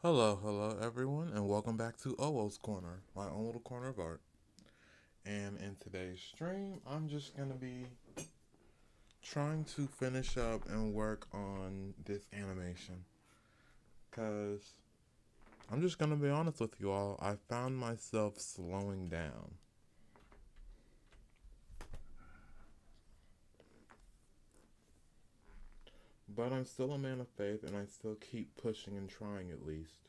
Hello everyone, and welcome back to Owoh's Corner, my own little corner of art. And in today's stream, I'm just gonna be trying to finish up and work on this animation. Cause I'm just gonna be honest with you all, I found myself slowing down. But I'm still a man of faith and I still keep pushing and trying at least.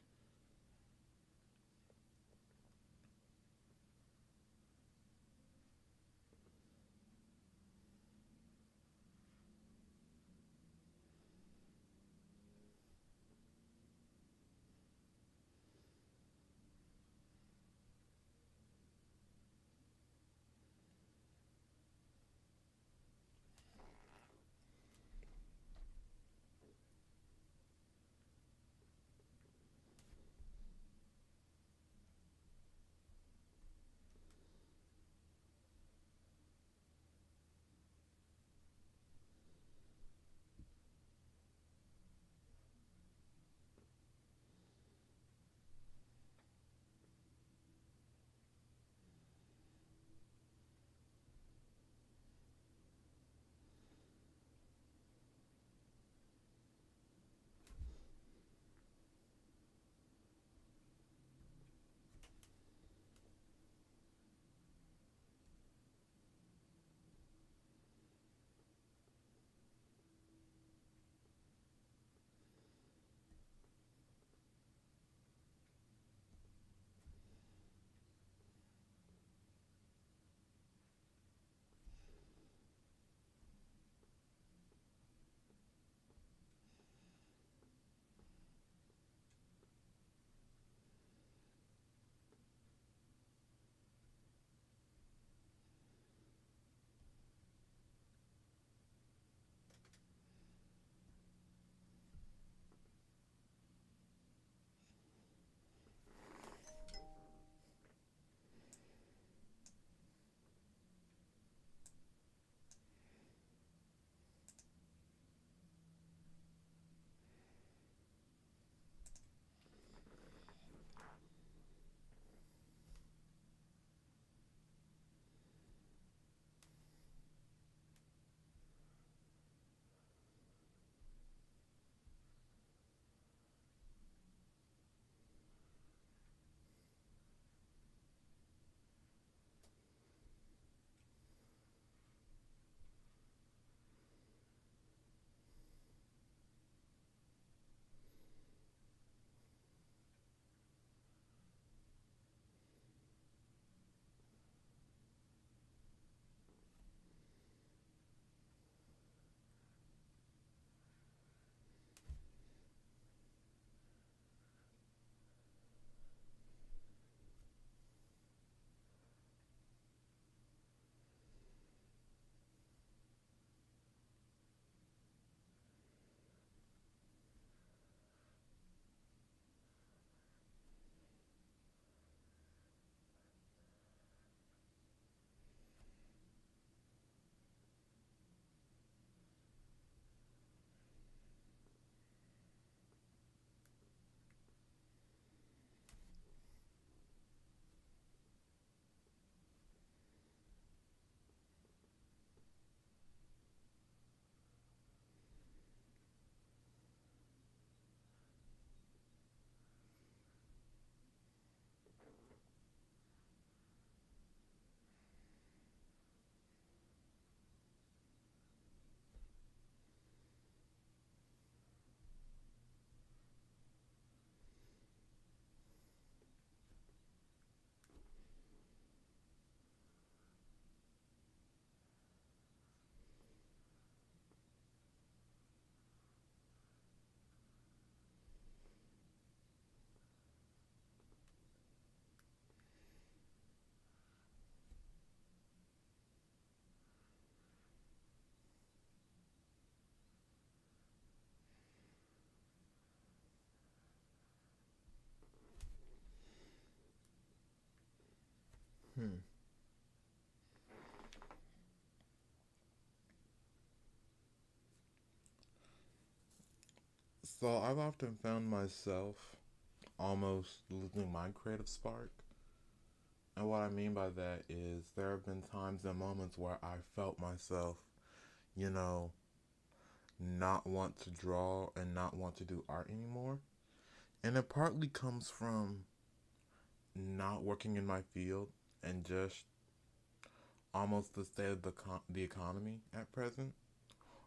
Hmm. So I've often found myself almost losing my creative spark. And what I mean by that is there have been times and moments where I felt myself, you know, not want to draw and not want to do art anymore. And it partly comes from not working in my field and just almost the state of the economy at present,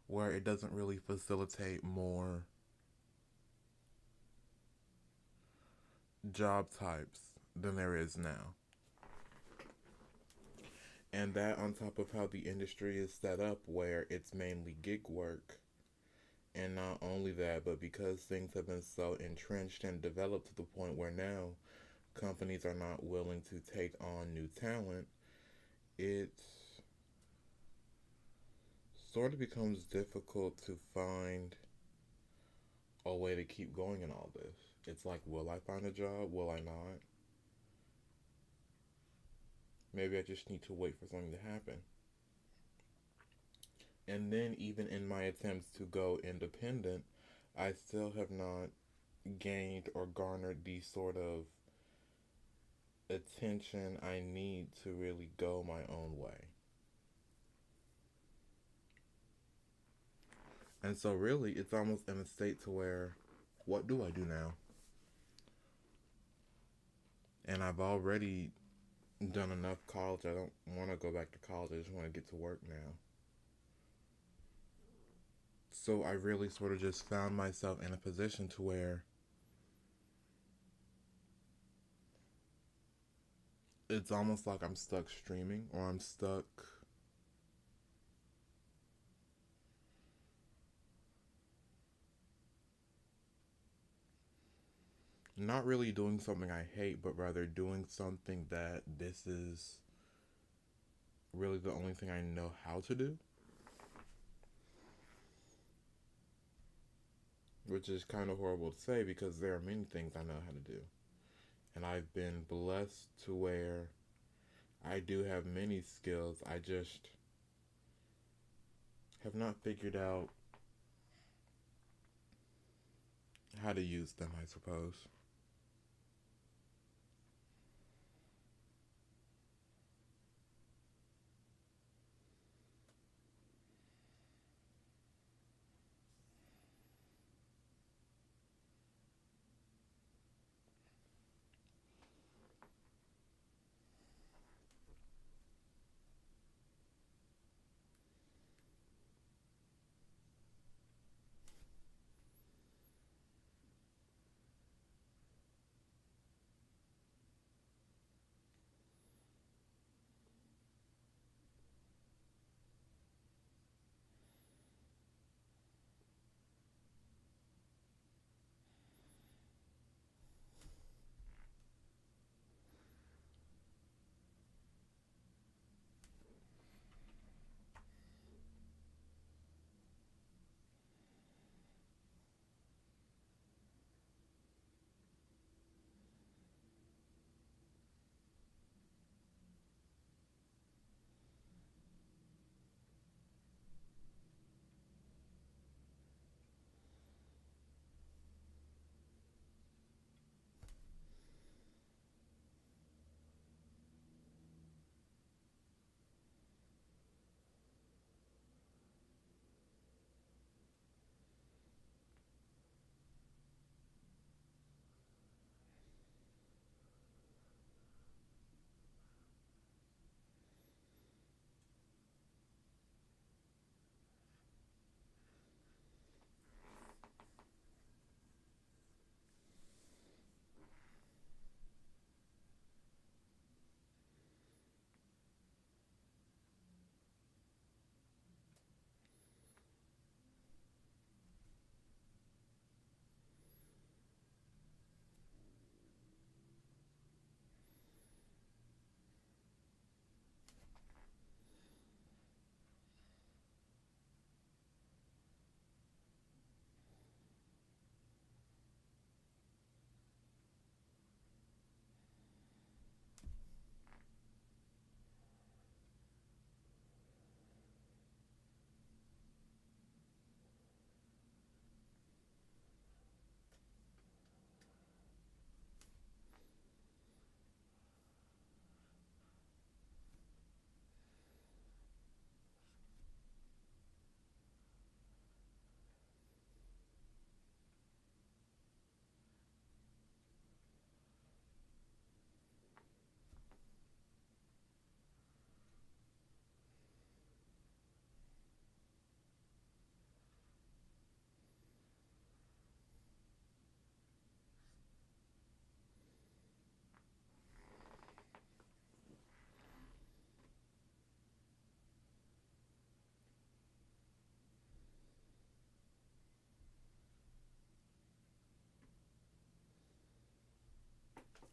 where it doesn't really facilitate more job types than there is now. And that on top of how the industry is set up, where it's mainly gig work. And not only that, but because things have been so entrenched and developed to the point where now companies are not willing to take on new talent, it sort of becomes difficult to find a way to keep going in all this. It's like, will I find a job? Will I not? Maybe I just need to wait for something to happen. And then, even in my attempts to go independent, I still have not gained or garnered the sort of attention I need to really go my own way. And so, really, it's almost in a state to where, what do I do now? And I've already done enough college. I don't want to go back to college. I just want to get to work now. So I really sort of just found myself in a position to where it's almost like I'm stuck streaming, or I'm stuck not really doing something I hate, but rather doing something that this is really the only thing I know how to do, which is kind of horrible to say because there are many things I know how to do. And I've been blessed to where I do have many skills. I just have not figured out how to use them, I suppose.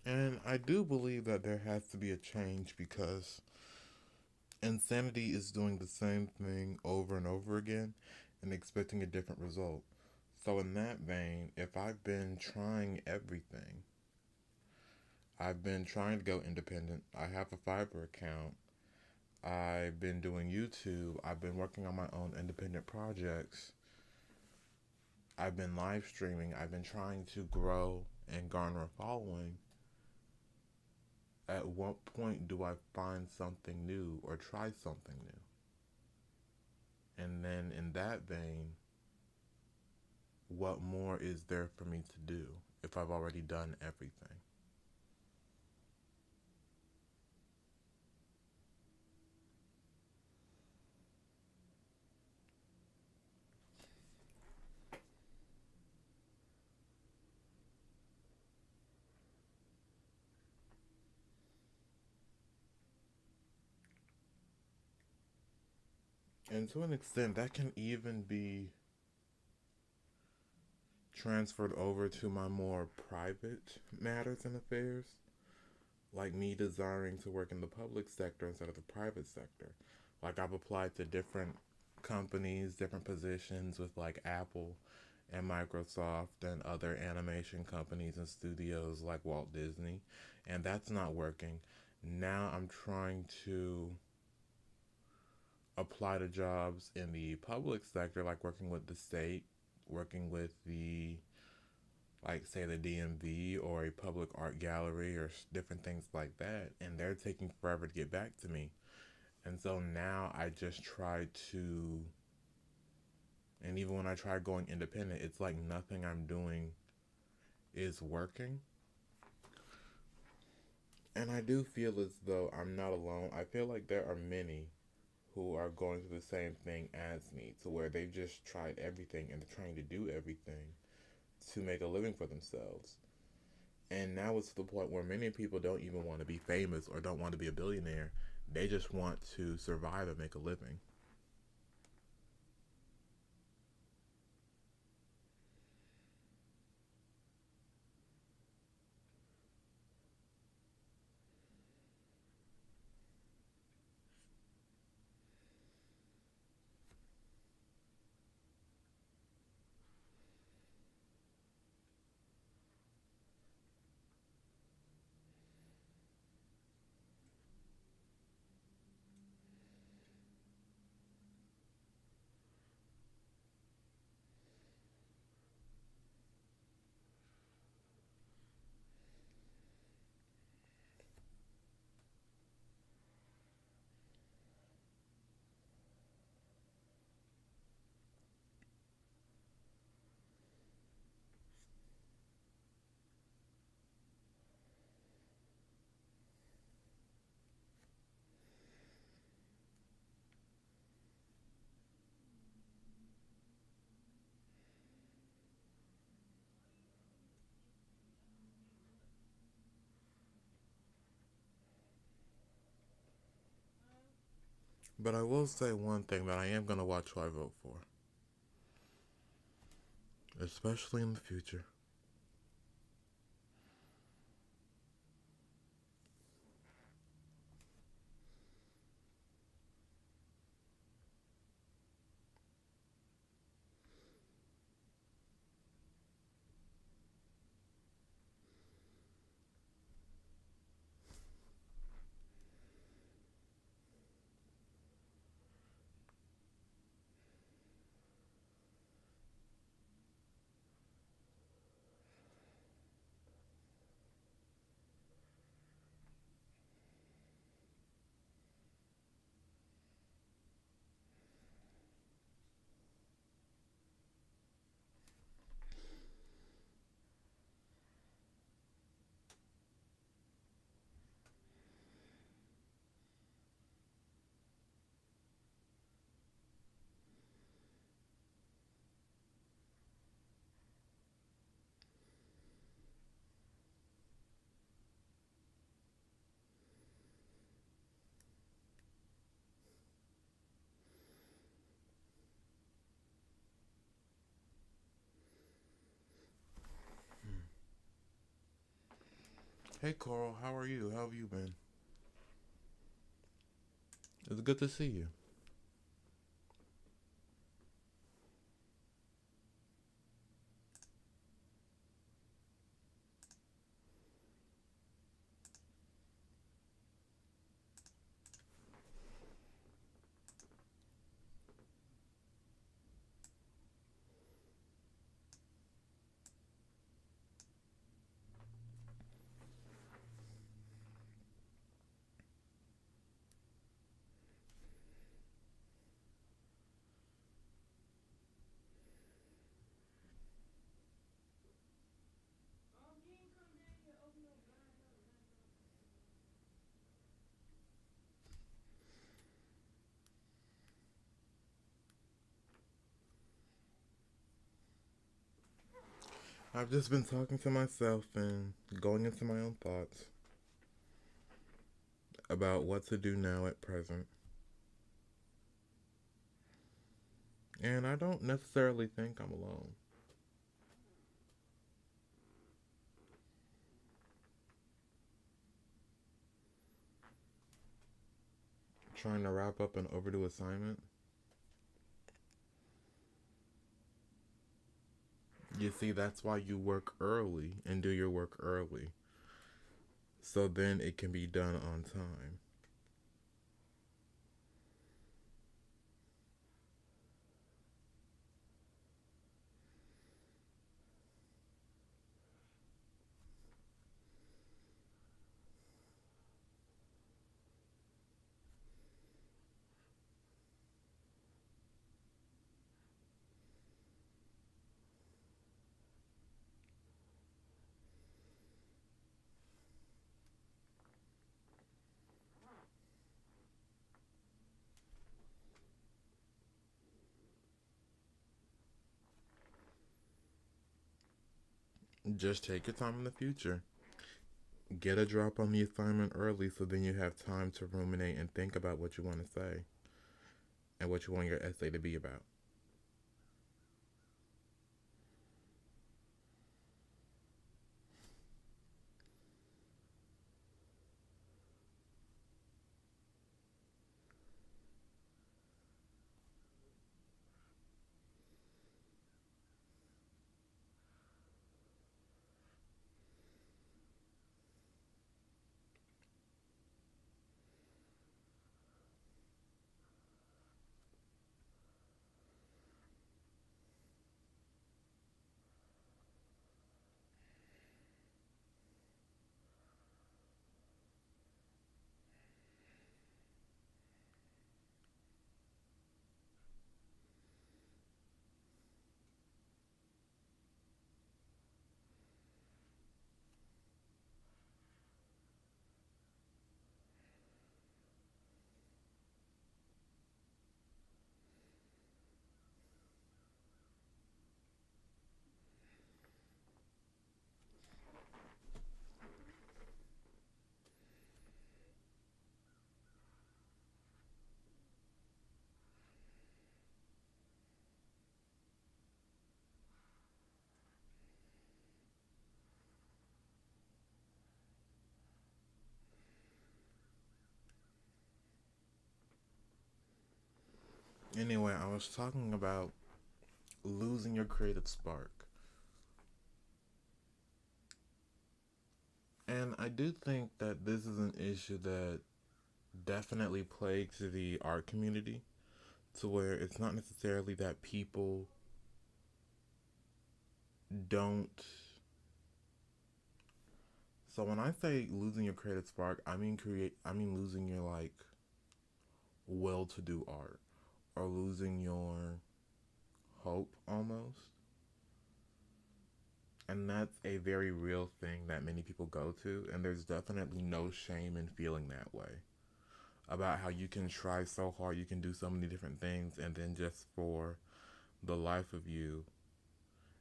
And I do believe that there has to be a change because insanity is doing the same thing over and over again and expecting a different result. So, in that vein, if I've been trying everything, I've been trying to go independent, I have a Fiverr account, I've been doing YouTube, I've been working on my own independent projects, I've been live streaming, I've been trying to grow and garner a following. At what point do I find something new or try something new? And then in that vein, what more is there for me to do if I've already done everything? And to an extent, that can even be transferred over to my more private matters and affairs, like me desiring to work in the public sector instead of the private sector. Like I've applied to different companies, different positions with like Apple and Microsoft and other animation companies and studios like Walt Disney, and that's not working. Now I'm trying to apply to jobs in the public sector, like working with the state, working with the, like, say, the DMV or a public art gallery or different things like that, and they're taking forever to get back to me. And so now I just try to, and even when I try going independent, it's like nothing I'm doing is working. And I do feel as though I'm not alone. I feel like there are many who are going through the same thing as me, to where they've just tried everything and they're trying to do everything to make a living for themselves. And now it's to the point where many people don't even want to be famous or don't want to be a billionaire. They just want to survive and make a living. But I will say one thing, that I am going to watch who I vote for, especially in the future. Hey Carl, how are you? How have you been? It's good to see you. I've just been talking to myself and going into my own thoughts about what to do now at present. And I don't necessarily think I'm alone. Trying to wrap up an overdue assignment. You see, that's why you work early and do your work early. So then it can be done on time. Just take your time in the future. Get a drop on the assignment early so then you have time to ruminate and think about what you want to say and what you want your essay to be about. Anyway, I was talking about losing your creative spark. And I do think that this is an issue that definitely plagues the art community to where it's not necessarily that people don't. So when I say losing your creative spark, I mean losing your will to do art or losing your hope almost. And that's a very real thing that many people go to, and there's definitely no shame in feeling that way. About how you can try so hard, you can do so many different things, and then just for the life of you,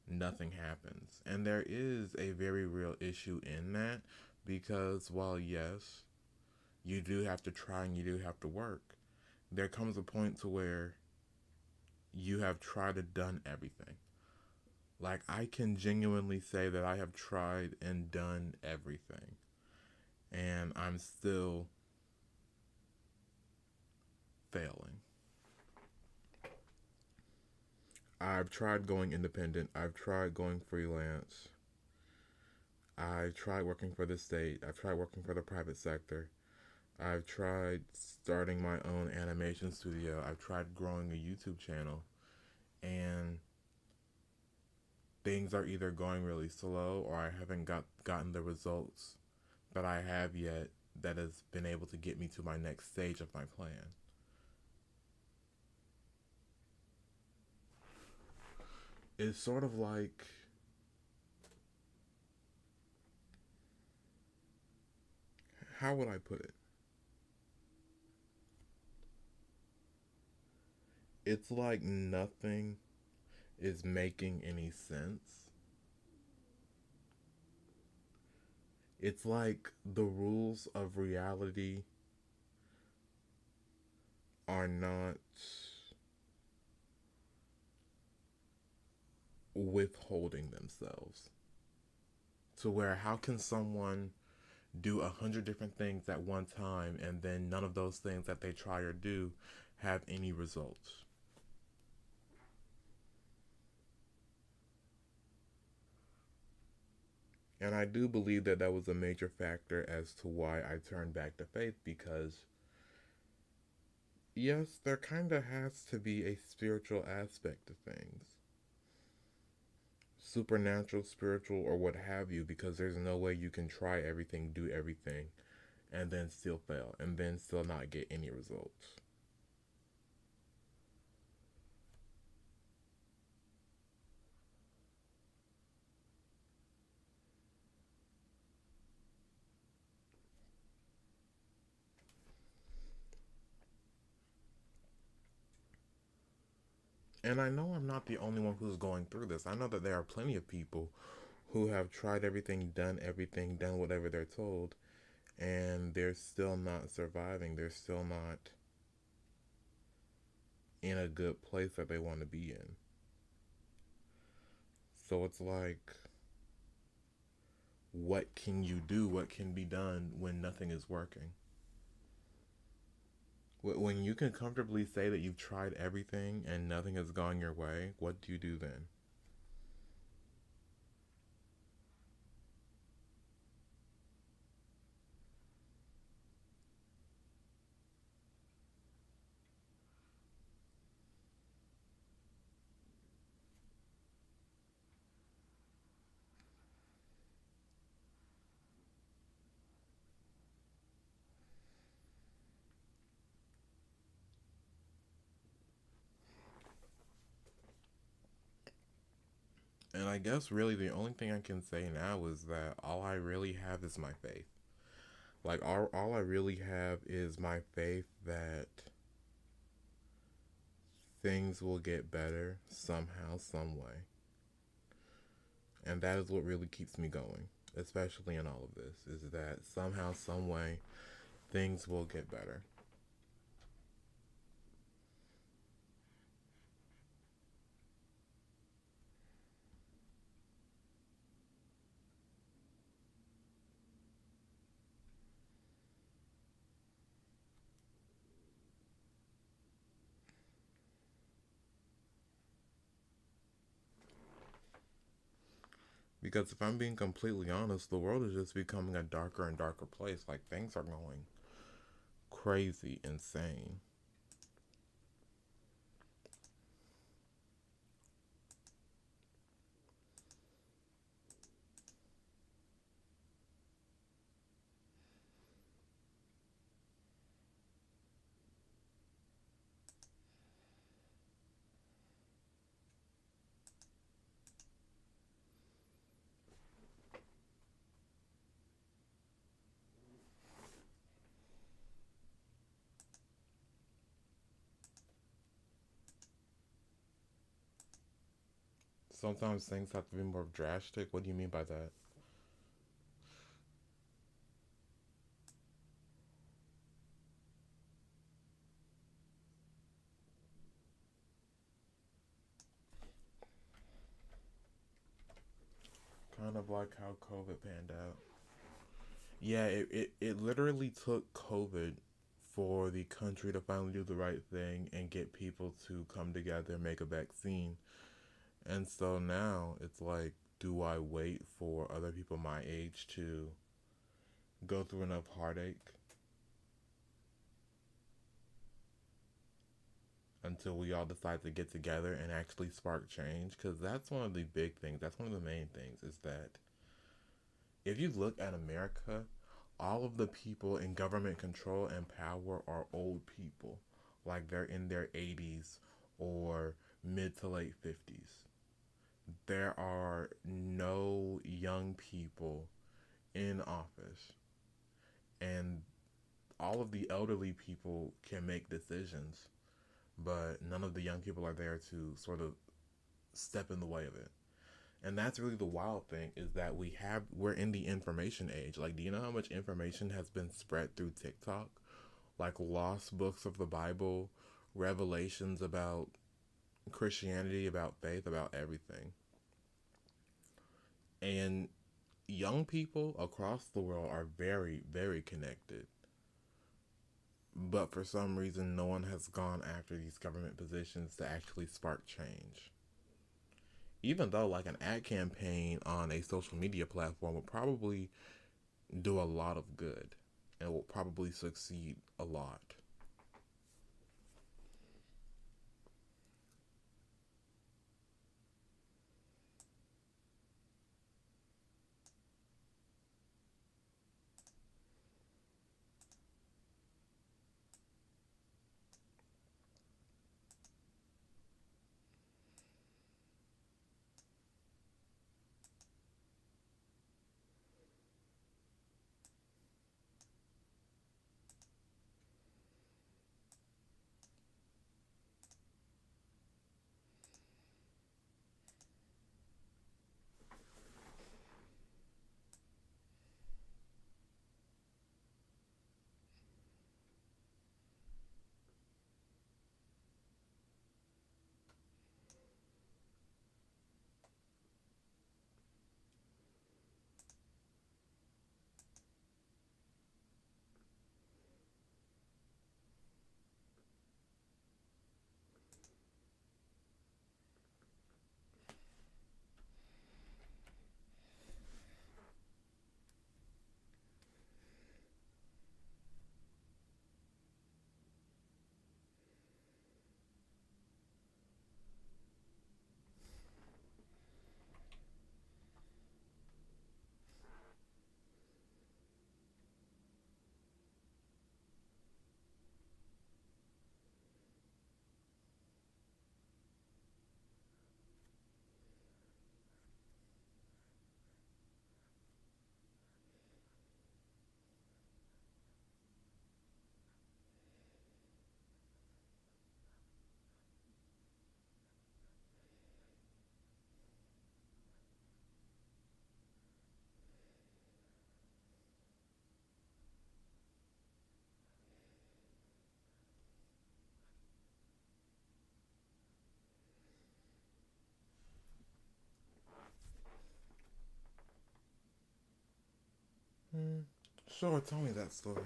nothing happens. And there is a very real issue in that because while, yes, you do have to try and you do have to work, there comes a point to where you have tried and done everything. Like, I can genuinely say that I have tried and done everything. and I'm still failing. I've tried going independent, I've tried going freelance, I tried working for the state, I've tried working for the private sector, I've tried starting my own animation studio, I've tried growing a YouTube channel, and things are either going really slow or I haven't gotten the results that I have yet that has been able to get me to my next stage of my plan. It's sort of like, how would I put it? It's like nothing is making any sense. It's like the rules of reality are not withholding themselves. To where, how can someone do 100 different things at one time and then none of those things that they try or do have any results? And I do believe that that was a major factor as to why I turned back to faith, because yes, there kind of has to be a spiritual aspect to things. Supernatural, spiritual, or what have you, because there's no way you can try everything, do everything, and then still fail, and then still not get any results. And I know I'm not the only one who's going through this. I know that there are plenty of people who have tried everything, done whatever they're told, and they're still not surviving. They're still not in a good place that they want to be in. So it's like, what can you do? What can be done when nothing is working? When you can comfortably say that you've tried everything and nothing has gone your way, what do you do then? And I guess really the only thing I can say now is that all I really have is my faith. Like, all I really have is my faith that things will get better somehow, some way. And that is what really keeps me going, especially in all of this, is that somehow, some way, things will get better. Because if I'm being completely honest, the world is just becoming a darker and darker place. Like, things are going crazy, insane. Sometimes things have to be more drastic. What do you mean by that? Kind of like how COVID panned out. Yeah, it literally took COVID for the country to finally do the right thing and get people to come together and make a vaccine. And so now it's like, do I wait for other people my age to go through enough heartache until we all decide to get together and actually spark change? Because that's one of the big things. That's one of the main things is that if you look at America, all of the people in government control and power are old people. Like they're in their 80s or mid to late 50s. There are no young people in office. And all of the elderly people can make decisions, but none of the young people are there to sort of step in the way of it. And that's really the wild thing is that we're in the information age. Like, do you know how much information has been spread through TikTok? Like lost books of the Bible, revelations about Christianity, about faith, about everything. And young people across the world are very, very connected. But for some reason, no one has gone after these government positions to actually spark change. Even though, like, an ad campaign on a social media platform will probably do a lot of good and will probably succeed a lot. Hmm. Sure, tell me that story.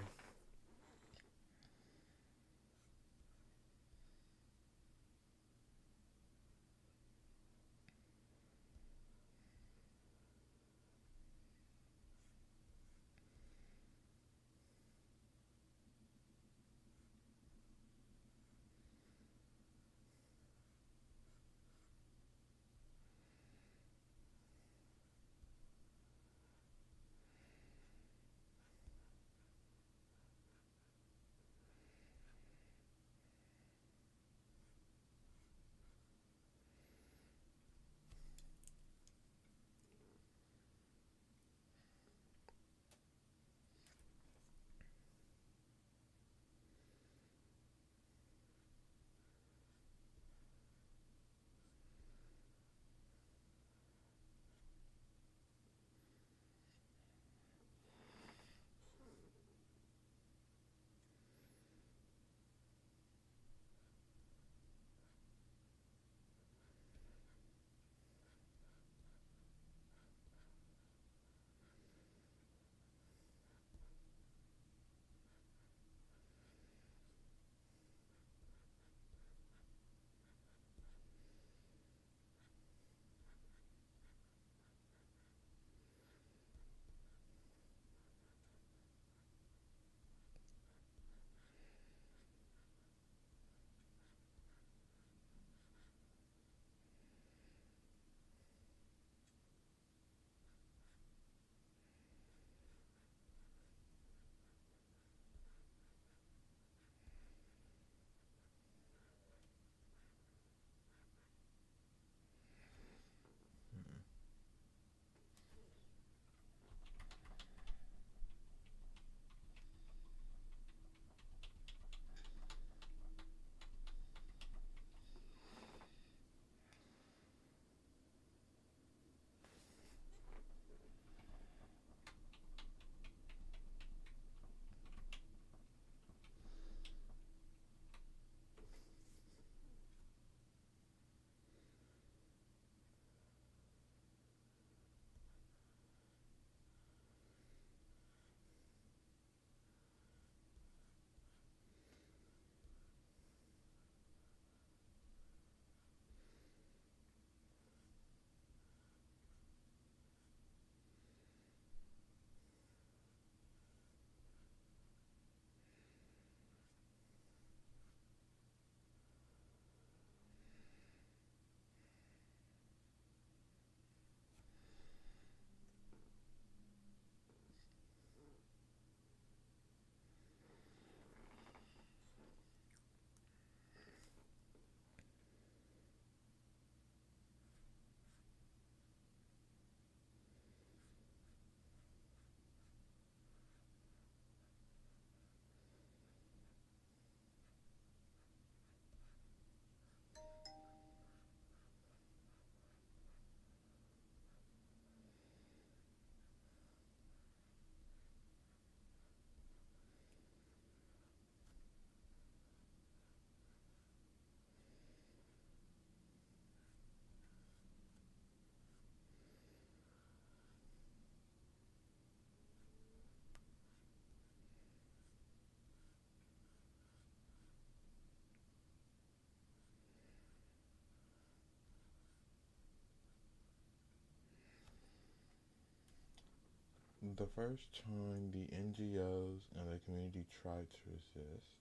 The first time the NGOs and the community tried to resist,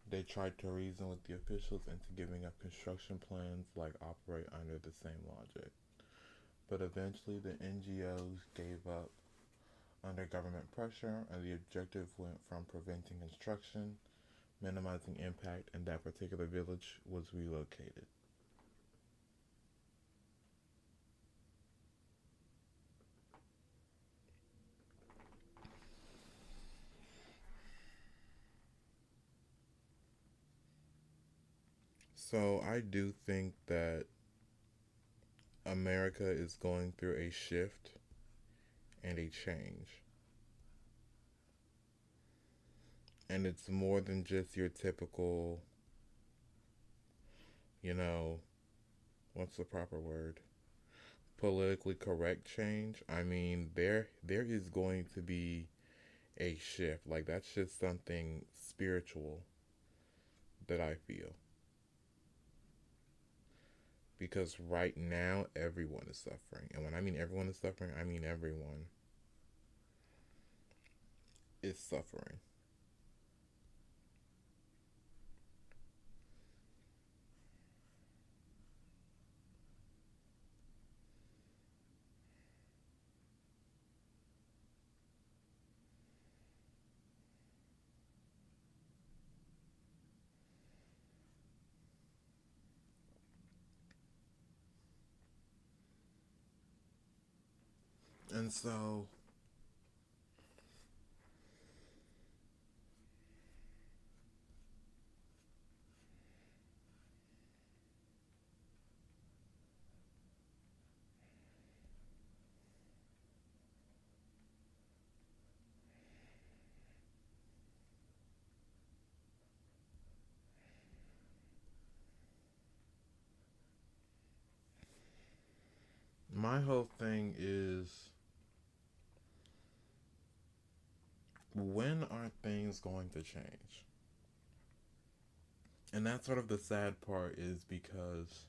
they tried to reason with the officials into giving up construction plans like operate under the same logic. But eventually the NGOs gave up under government pressure, and the objective went from preventing construction, minimizing impact, and that particular village was relocated. So I do think that America is going through a shift and a change. And it's more than just your typical, you know, what's the proper word? Politically correct change. I mean, there is going to be a shift. Like that's just something spiritual that I feel. Because right now everyone is suffering. And when I mean everyone is suffering, I mean everyone is suffering. And so my whole thing is, when are things going to change? And that's sort of the sad part, is because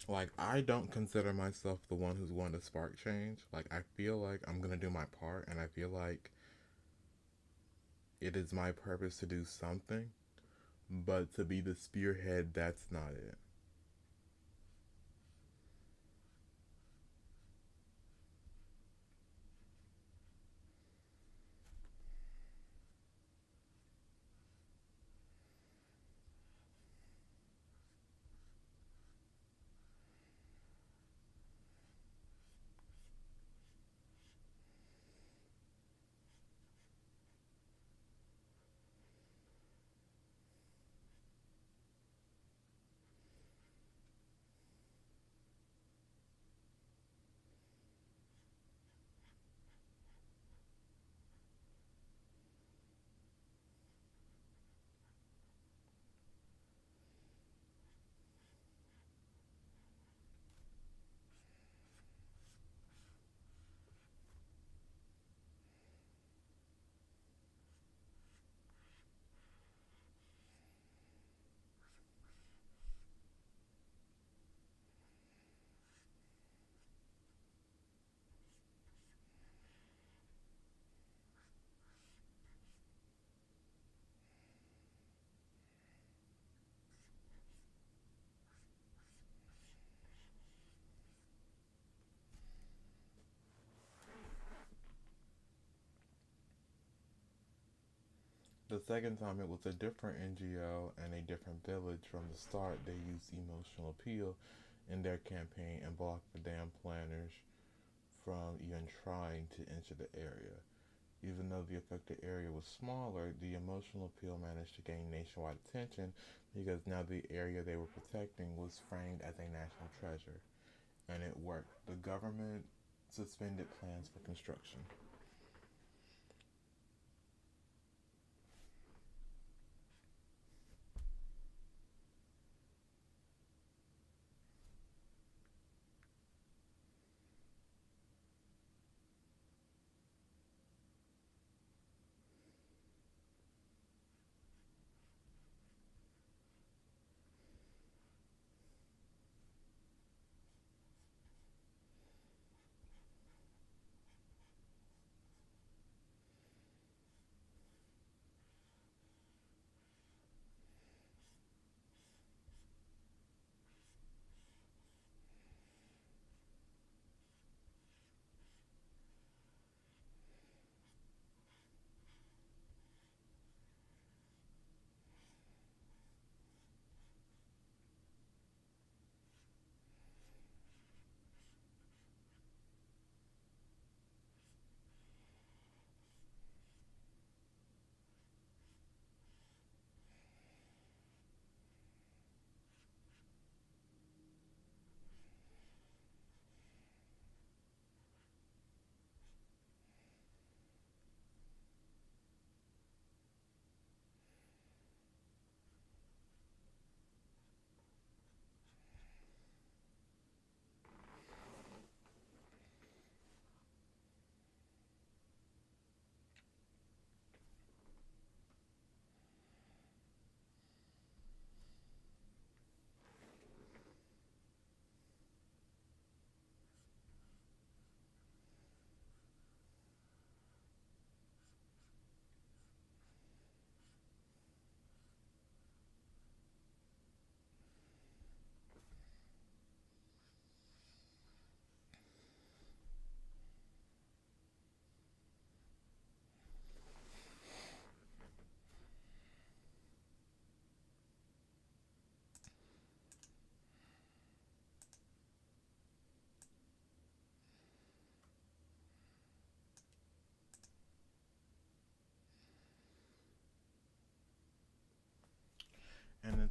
like I don't consider myself the one who's going to spark change. Like I feel like I'm going to do my part, and I feel like it is my purpose to do something, but to be the spearhead, that's not it. The second time it was a different NGO and a different village. From the start, they used emotional appeal in their campaign and blocked the dam planners from even trying to enter the area. Even though the affected area was smaller, the emotional appeal managed to gain nationwide attention because now the area they were protecting was framed as a national treasure. And it worked. The government suspended plans for construction.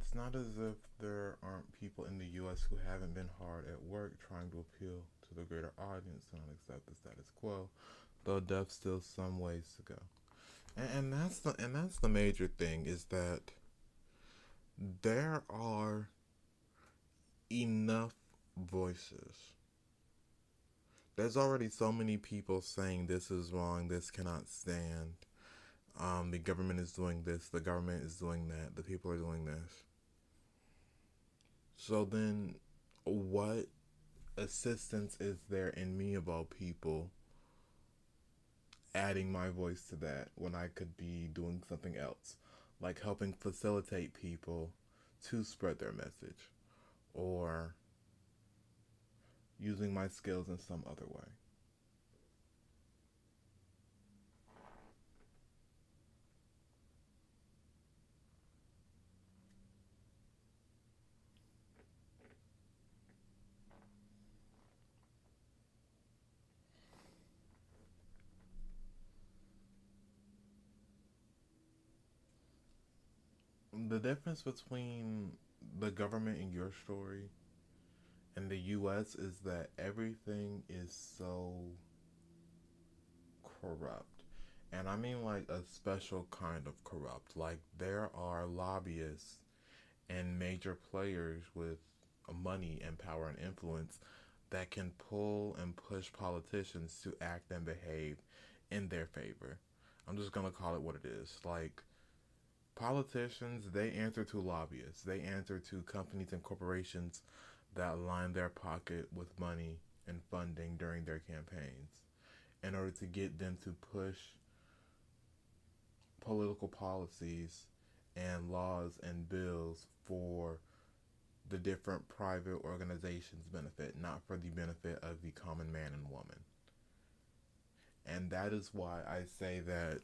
it's not as if there aren't people in the U.S. who haven't been hard at work trying to appeal to the greater audience and not accept the status quo, though there's still some ways to go. And that's the major thing is that there are enough voices. There's already so many people saying this is wrong, this cannot stand. The government is doing this, the government is doing that, the people are doing this. So then, what assistance is there in me about people adding my voice to that when I could be doing something else? Like helping facilitate people to spread their message or using my skills in some other way. The difference between the government in your story and the US is that everything is so corrupt. And I mean like a special kind of corrupt. Like there are lobbyists and major players with money and power and influence that can pull and push politicians to act and behave in their favor. I'm just gonna call it what it is. Like politicians, they answer to lobbyists. They answer to companies and corporations that line their pocket with money and funding during their campaigns in order to get them to push political policies and laws and bills for the different private organizations' benefit, not for the benefit of the common man and woman. And that is why I say that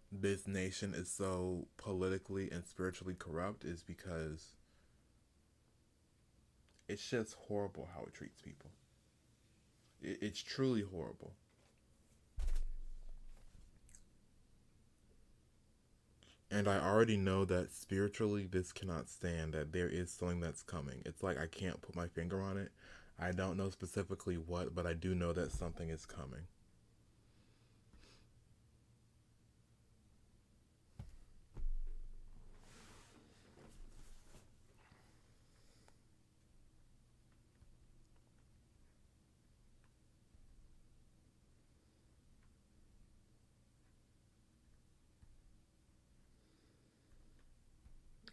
this nation is so politically and spiritually corrupt, is because it's just horrible how it treats people. It's truly horrible. And I already know that spiritually this cannot stand, that there is something that's coming. It's like I can't put my finger on it. I don't know specifically what, but I do know that something is coming.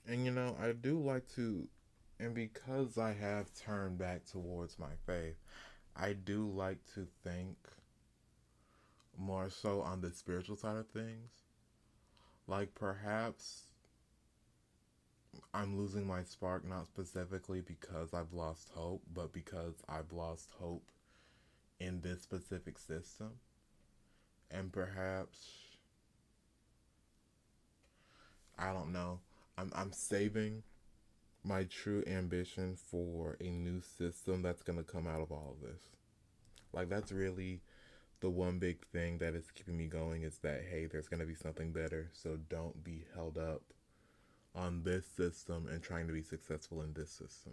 And I do like to, and because I have turned back towards my faith, I do like to think more so on the spiritual side of things. Like perhaps I'm losing my spark not specifically because I've lost hope, but because I've lost hope in this specific system. And perhaps, I don't know, I'm saving my true ambition for a new system that's going to come out of all of this. Like, that's really the one big thing that is keeping me going is that, hey, there's going to be something better. So don't be held up on this system and trying to be successful in this system.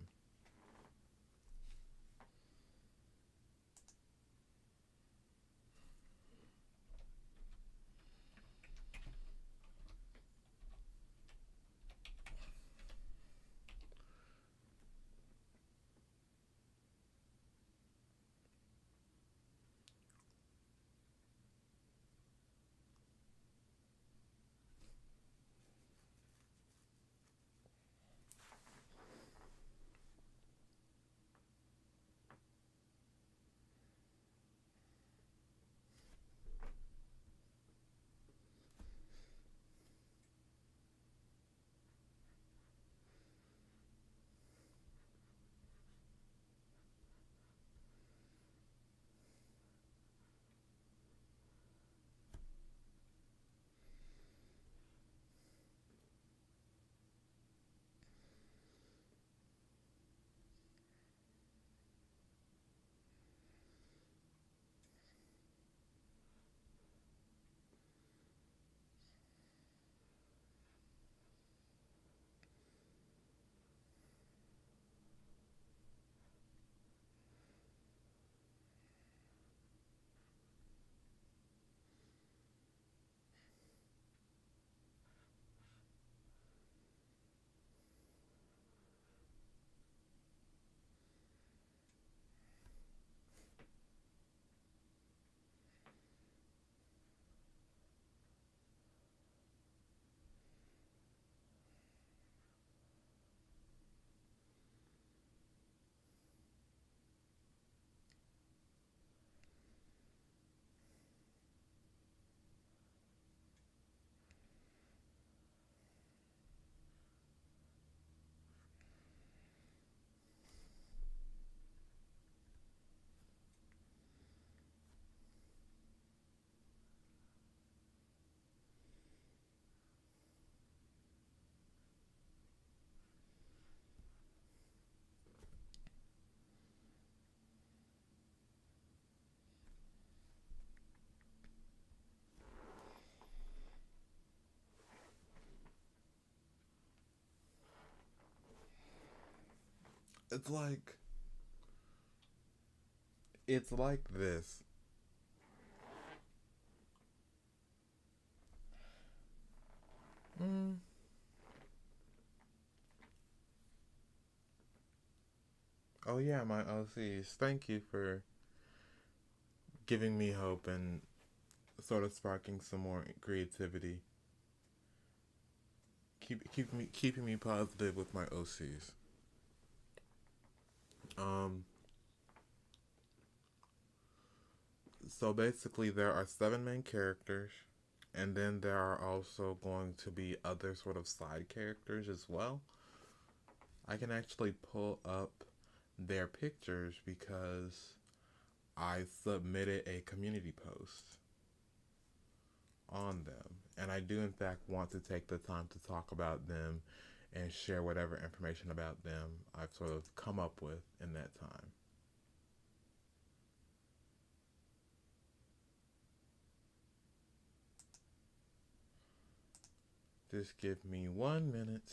It's like it's like this. Mm. Oh yeah, my OCs. Thank you for giving me hope and sort of sparking some more creativity. Keeping me positive with my OCs. Um, so basically, there are seven main characters, and then there are also going to be other sort of side characters as well. I can actually pull up their pictures because I submitted a community post on them. And I do, in fact, want to take the time to talk about them and share whatever information about them I've sort of come up with in that time. Just give me 1 minute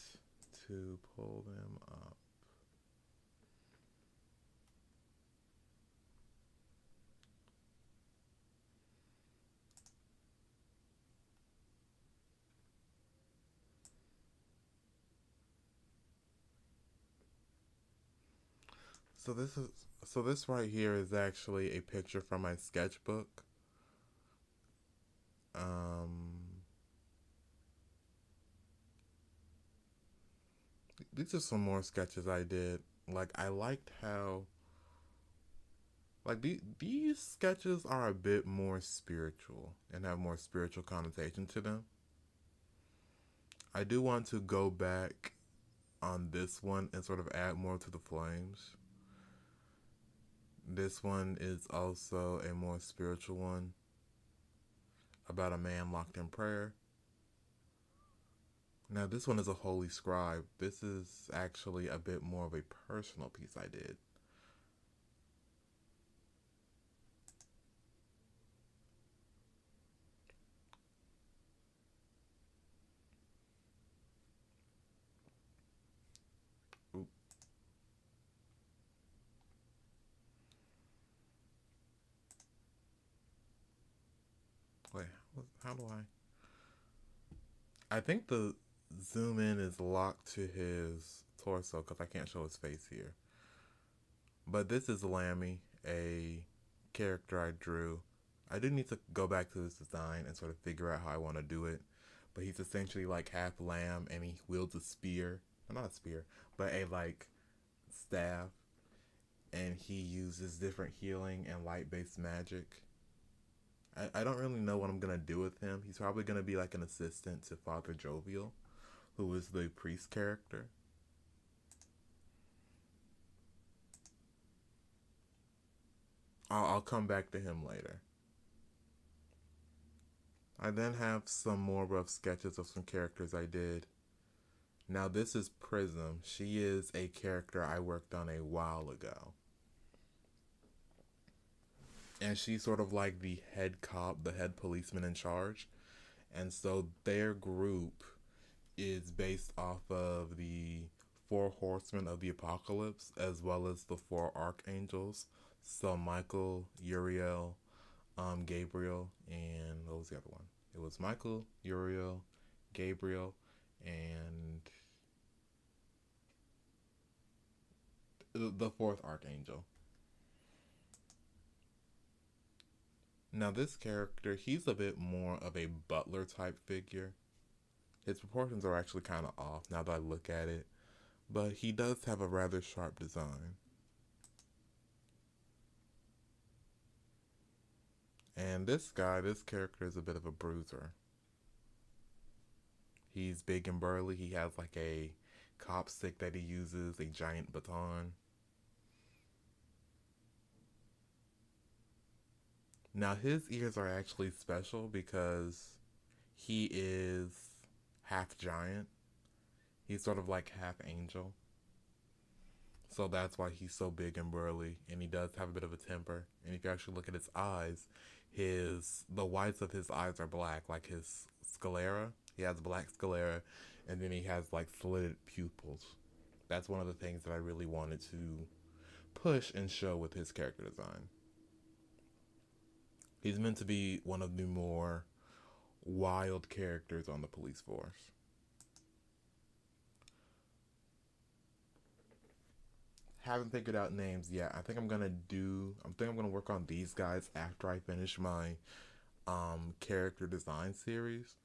to pull them up. So this right here is actually a picture from my sketchbook. Um, these are some more sketches I did. Like I liked how these sketches are a bit more spiritual and have more spiritual connotation to them. I do want to go back on this one and sort of add more to the flames. This one is also a more spiritual one about a man locked in prayer. Now, this one is a holy scribe. This is actually a bit more of a personal piece I did. Oop, wait, how do I think the zoom in is locked to his torso because I can't show his face here. But this is Lammy, a character I drew. I do need to go back to this design and sort of figure out how I want to do it. But he's essentially like half lamb and he wields a spear. Well, not a spear, but a like staff. And he uses different healing and light based magic. I don't really know what I'm going to do with him. He's probably going to be like an assistant to Father Jovial, who is the priest character. I'll come back to him later. I then have some more rough sketches of some characters I did. Now, this is Prism. She is a character I worked on a while ago. And she's sort of like the head cop, the head policeman in charge. And so their group is based off of the four horsemen of the apocalypse as well as the four archangels. So Michael, Uriel, Gabriel, and what was the other one? It was Michael, Uriel, Gabriel, and the fourth archangel. Now, this character, he's a bit more of a butler type figure. His proportions are actually kind of off now that I look at it, but he does have a rather sharp design. And this guy, this character is a bit of a bruiser. He's big and burly. He has like a cop stick that he uses, a giant baton. Now, his ears are actually special because he is half giant. He's sort of like half angel. So that's why he's so big and burly, and he does have a bit of a temper. And if you actually look at his eyes, his the whites of his eyes are black, like his sclera. He has black sclera, and then he has like slitted pupils. That's one of the things that I really wanted to push and show with his character design. He's meant to be one of the more wild characters on the police force. Haven't figured out names yet. I think I'm gonna work on these guys after I finish my character design series.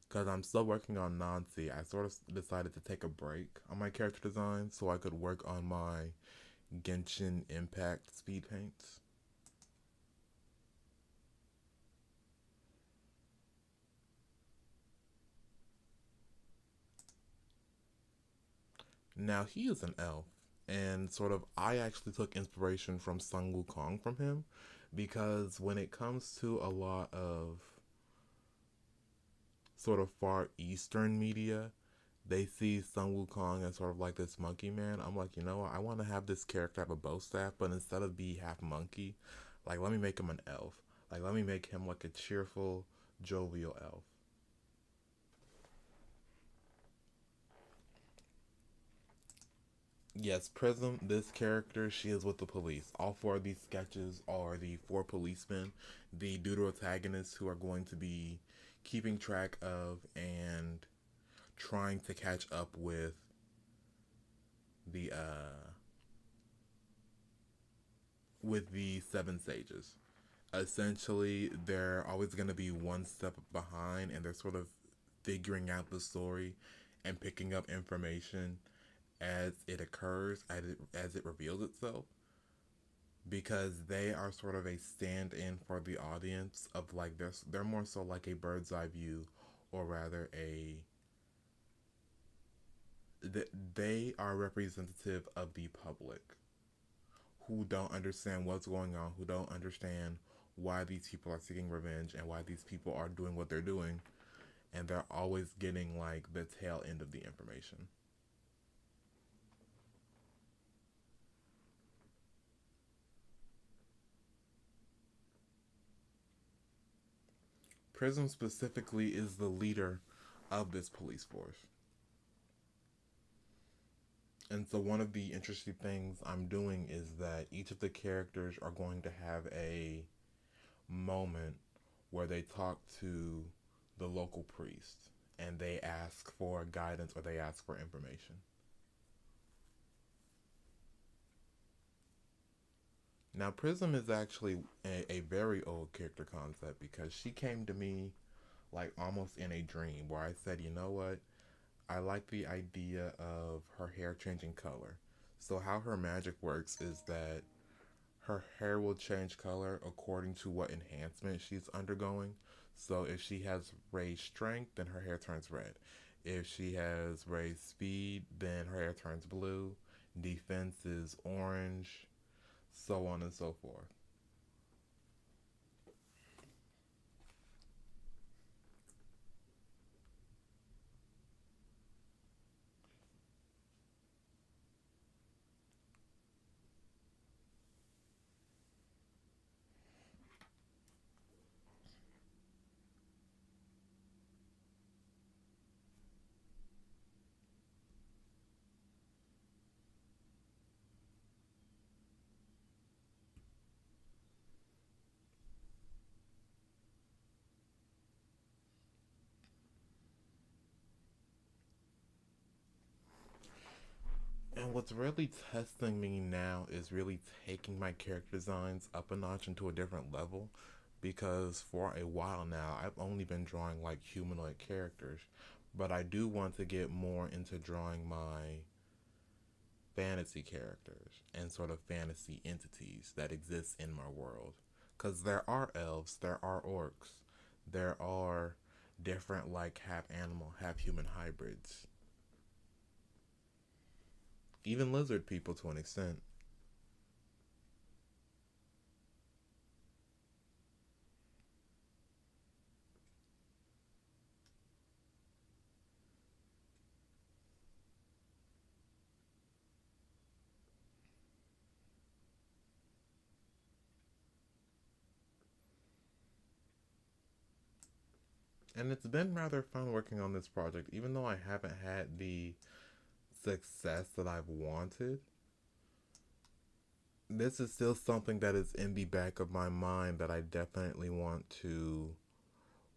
Because I'm still working on Nancy, I sort of decided to take a break on my character design so I could work on my Genshin Impact speed paints. Now he is an elf, and sort of I actually took inspiration from Sun Wukong from him because when it comes to a lot of sort of far eastern media, they see Sun Wukong as sort of like this monkey man. I'm like, you know what? I want to have this character have a bow staff, but instead of be half monkey, like let me make him an elf. Like let me make him like a cheerful, jovial elf. Yes, Prism, this character, she is with the police. All four of these sketches are the four policemen, the deuterotagonists who are going to be keeping track of and trying to catch up the with the seven sages. Essentially, they're always going to be one step behind, and they're sort of figuring out the story and picking up information as it occurs, as it reveals itself, because they are sort of a stand-in for the audience of like they're more so like a bird's eye view, or rather a they are representative of the public who don't understand what's going on, who don't understand why these people are seeking revenge and why these people are doing what they're doing, and they're always getting like the tail end of the information. Prism specifically is the leader of this police force. And so one of the interesting things I'm doing is that each of the characters are going to have a moment where they talk to the local priest and they ask for guidance or they ask for information. Now, Prism is actually a very old character concept because she came to me like almost in a dream where I said, you know what? I like the idea of her hair changing color. So, how her magic works is that her hair will change color according to what enhancement she's undergoing. So if she has raised strength, then her hair turns red. If she has raised speed, then her hair turns blue. Defense is orange, so on and so forth. And what's really testing me now is really taking my character designs up a notch into a different level because for a while now I've only been drawing like humanoid characters, but I do want to get more into drawing my fantasy characters and sort of fantasy entities that exist in my world. Because there are elves, there are orcs, there are different, like, half animal, half human hybrids, even lizard people to an extent. And it's been rather fun working on this project, even though I haven't had the success that I've wanted, this is still something that is in the back of my mind that I definitely want to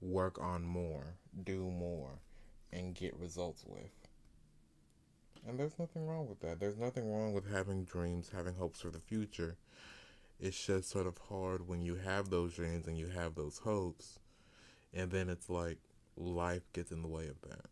work on more, do more, and get results with. And there's nothing wrong with that. There's nothing wrong with having dreams, having hopes for the future. It's just sort of hard when you have those dreams and you have those hopes, and then it's like life gets in the way of that.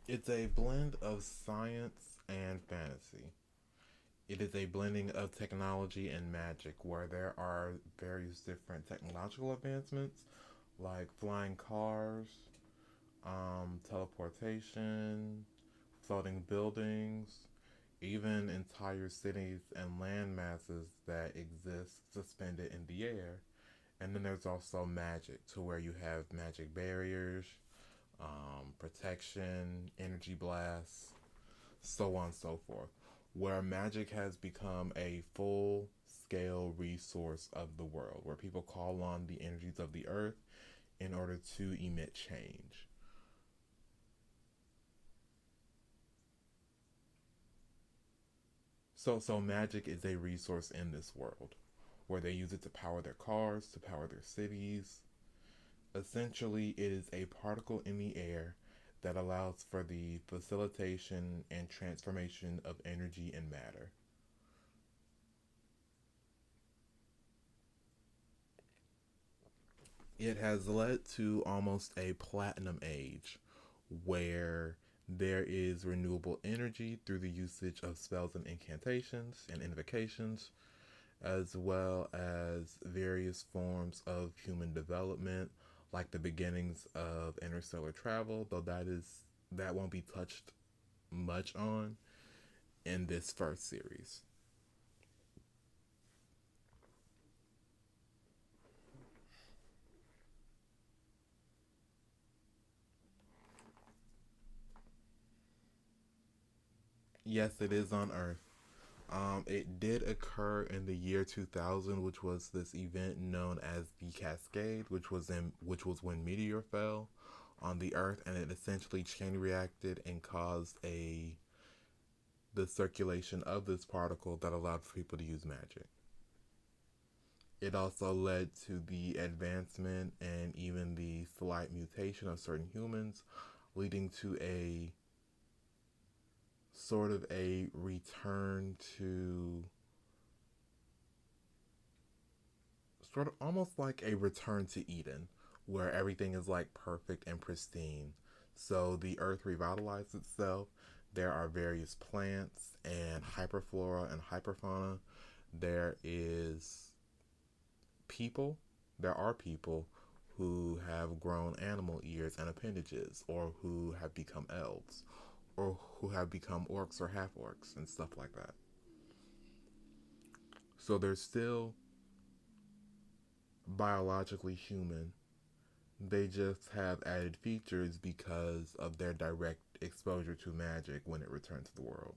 It's a blend of science and fantasy. It is a blending of technology and magic where there are various different technological advancements like flying cars, teleportation, floating buildings, even entire cities and land masses that exist suspended in the air. And then there's also magic, to where you have magic barriers, protection, energy blasts, so on and so forth, where magic has become a full scale resource of the world, where people call on the energies of the earth in order to emit change. So magic is a resource in this world where they use it to power their cars, to power their cities. Essentially, it is a particle in the air that allows for the facilitation and transformation of energy and matter. It has led to almost a platinum age where there is renewable energy through the usage of spells and incantations and invocations, as well as various forms of human development, like the beginnings of interstellar travel, though that won't be touched much on in this first series. Yes, it is on Earth. It did occur in the year 2000, which was this event known as the Cascade, which was when meteor fell on the Earth, and it essentially chain reacted and caused a the circulation of this particle that allowed for people to use magic. It also led to the advancement and even the slight mutation of certain humans, leading to a sort of a return to sort of almost like a return to Eden, where everything is like perfect and pristine. So the earth revitalized itself. There are various plants and hyperflora and hyperfauna. There is people. There are people who have grown animal ears and appendages, or who have become elves, or who have become orcs or half orcs and stuff like that. So they're still biologically human. They just have added features because of their direct exposure to magic when it returned to the world.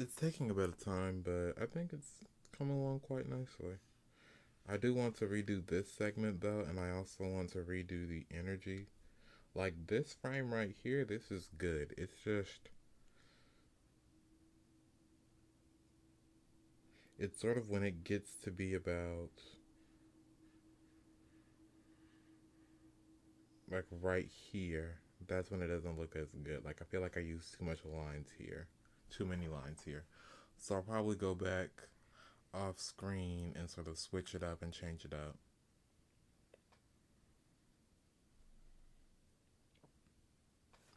It's taking a bit of time, but I think it's coming along quite nicely. I do want to redo this segment though, and I also want to redo the energy. Like this frame right here, this is good. It's sort of when it gets to be about like right here, that's when it doesn't look as good. Like I feel like I use too much lines here, too many lines here. So I'll probably go back off screen and sort of switch it up and change it up.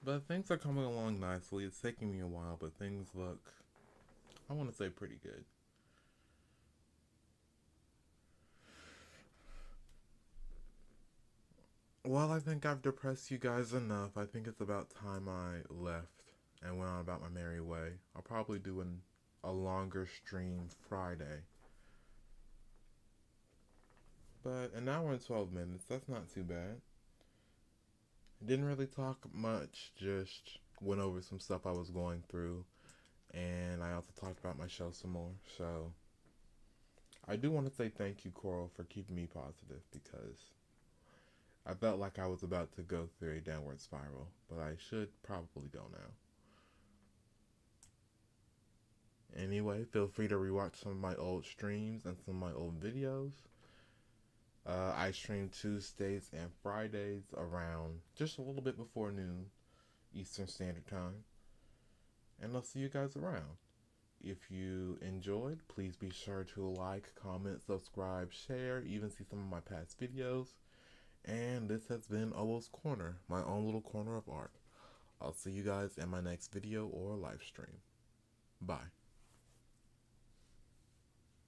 But things are coming along nicely. It's taking me a while, but things look, I want to say, pretty good. Well, I think I've depressed you guys enough. I think it's about time I left and went on about my merry way. I'll probably do a longer stream Friday. But an hour and 12 minutes, that's not too bad. Didn't really talk much, just went over some stuff I was going through. And I also talked about my show some more. So I do want to say thank you, Coral, for keeping me positive because I felt like I was about to go through a downward spiral, but I should probably go now. Anyway, feel free to rewatch some of my old streams and some of my old videos. I stream Tuesdays and Fridays around just a little bit before noon Eastern Standard Time. And I'll see you guys around. If you enjoyed, please be sure to like, comment, subscribe, share, even see some of my past videos. And this has been Owoh's Corner, my own little corner of art. I'll see you guys in my next video or live stream. Bye.